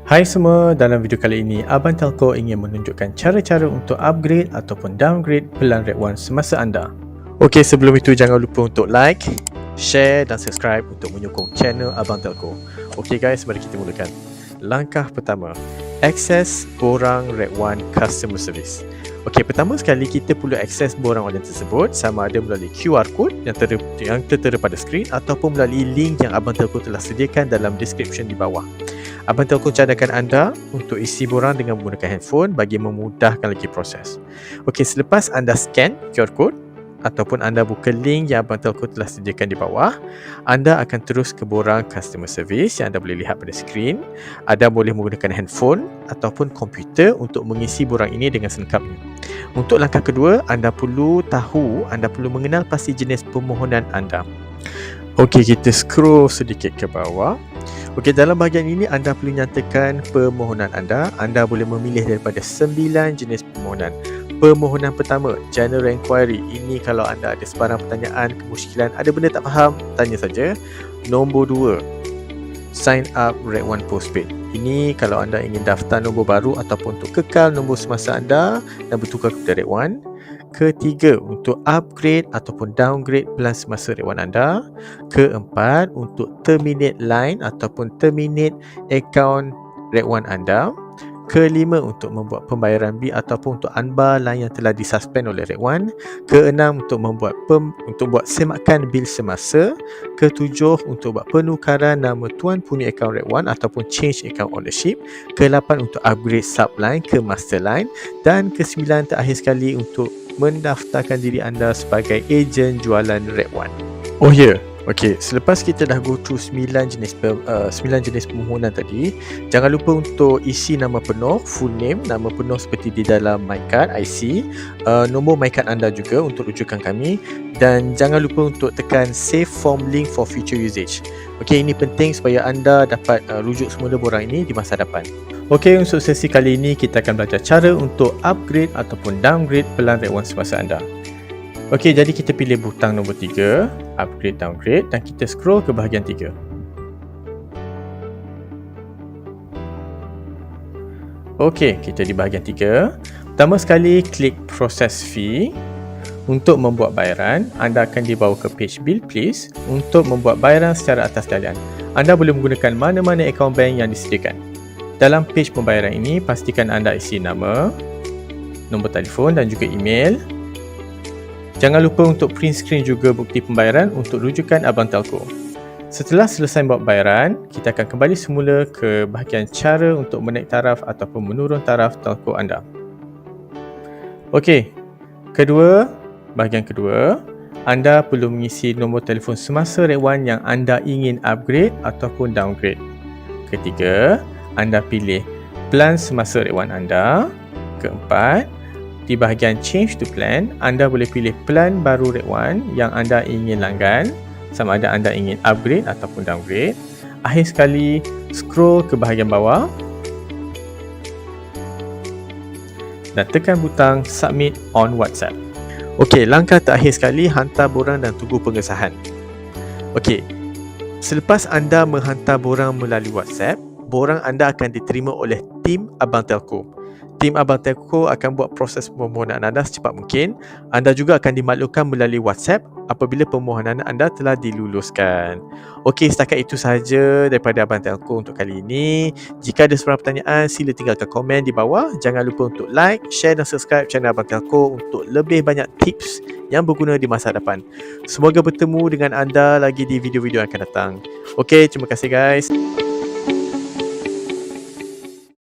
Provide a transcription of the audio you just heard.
Hai semua, dalam video kali ini Abang Telco ingin menunjukkan cara-cara untuk upgrade ataupun downgrade pelan Red One semasa anda. Okey, sebelum itu jangan lupa untuk like, share dan subscribe untuk menyokong channel Abang Telco. Okey guys, mari kita mulakan. Langkah pertama, akses borang Red One Customer Service. Okey, pertama sekali kita perlu akses borang online tersebut sama ada melalui QR code yang tertera pada skrin ataupun melalui link yang Abang Telco telah sediakan dalam description di bawah. Abang Telco cadangkan anda untuk isi borang dengan menggunakan handphone bagi memudahkan lagi proses. Okey, selepas anda scan QR code ataupun anda buka link yang Abang Telco telah sediakan di bawah, anda akan terus ke borang customer service yang anda boleh lihat pada skrin. Anda boleh menggunakan handphone ataupun komputer untuk mengisi borang ini dengan selengkapnya. Untuk langkah kedua, anda perlu mengenal pasti jenis permohonan anda. Okey, kita scroll sedikit ke bawah. Okey, dalam bahagian ini anda perlu nyatakan permohonan anda. Anda boleh memilih daripada 9 jenis permohonan. Permohonan pertama, General Enquiry. Ini kalau anda ada sebarang pertanyaan, kemusykilan, ada benda tak faham, tanya saja. Nombor 2, Sign Up Red One Postpaid. Ini kalau anda ingin daftar nombor baru ataupun untuk kekal nombor semasa anda dan bertukar kepada Red One. Ketiga, untuk upgrade ataupun downgrade pelan semasa Red One anda. Keempat, untuk terminate line ataupun terminate account Red One anda. Kelima, untuk membuat pembayaran bil ataupun untuk unbar line yang telah disuspend oleh Red One. Keenam, untuk buat semakan bil semasa. Ketujuh, untuk buat penukaran nama tuan punya akaun Red One ataupun change account ownership. Kelapan, untuk upgrade subline ke master line. Dan kesembilan, terakhir sekali, untuk mendaftarkan diri anda sebagai ejen jualan Red One. Oh ya, okey, selepas kita dah go through 9 jenis permohonan tadi, jangan lupa untuk isi nama penuh, full name, nama penuh seperti di dalam MyCard IC, nombor MyCard anda juga untuk rujukan kami, dan jangan lupa untuk tekan save form link for future usage. Okey, ini penting supaya anda dapat rujuk semula borang ini di masa depan. Okey, untuk sesi kali ini kita akan belajar cara untuk upgrade ataupun downgrade pelan Red One semasa anda. Okey, jadi kita pilih butang nombor 3, upgrade downgrade, dan kita scroll ke bahagian 3. Okey, kita di bahagian 3. Pertama sekali klik process fee. Untuk membuat bayaran, anda akan dibawa ke page bill please untuk membuat bayaran secara atas talian. Anda boleh menggunakan mana-mana akaun bank yang disediakan. Dalam page pembayaran ini, pastikan anda isi nama, nombor telefon dan juga email. Jangan lupa untuk print screen juga bukti pembayaran untuk rujukan Abang Telco. Setelah selesai buat bayaran, kita akan kembali semula ke bahagian cara untuk menaik taraf ataupun menurun taraf telco anda. Okey, bahagian kedua, anda perlu mengisi nombor telefon semasa Red One yang anda ingin upgrade ataupun downgrade. Ketiga, anda pilih plan semasa Red One anda. Keempat, di bahagian change to plan, anda boleh pilih plan baru Red One yang anda ingin langgan, sama ada anda ingin upgrade ataupun downgrade. Akhir sekali, scroll ke bahagian bawah dan tekan butang submit on WhatsApp. Okey, langkah terakhir sekali, hantar borang dan tunggu pengesahan. Okey, selepas anda menghantar borang melalui WhatsApp, borang anda akan diterima oleh tim Abang Telco. Tim Abang Telco akan buat proses permohonan anda secepat mungkin. Anda juga akan dimaklumkan melalui WhatsApp apabila permohonan anda telah diluluskan. Okey, setakat itu sahaja daripada Abang Telco untuk kali ini. Jika ada sebarang pertanyaan, sila tinggalkan komen di bawah. Jangan lupa untuk like, share dan subscribe channel Abang Telco untuk lebih banyak tips yang berguna di masa depan. Semoga bertemu dengan anda lagi di video-video yang akan datang. Okey, terima kasih guys.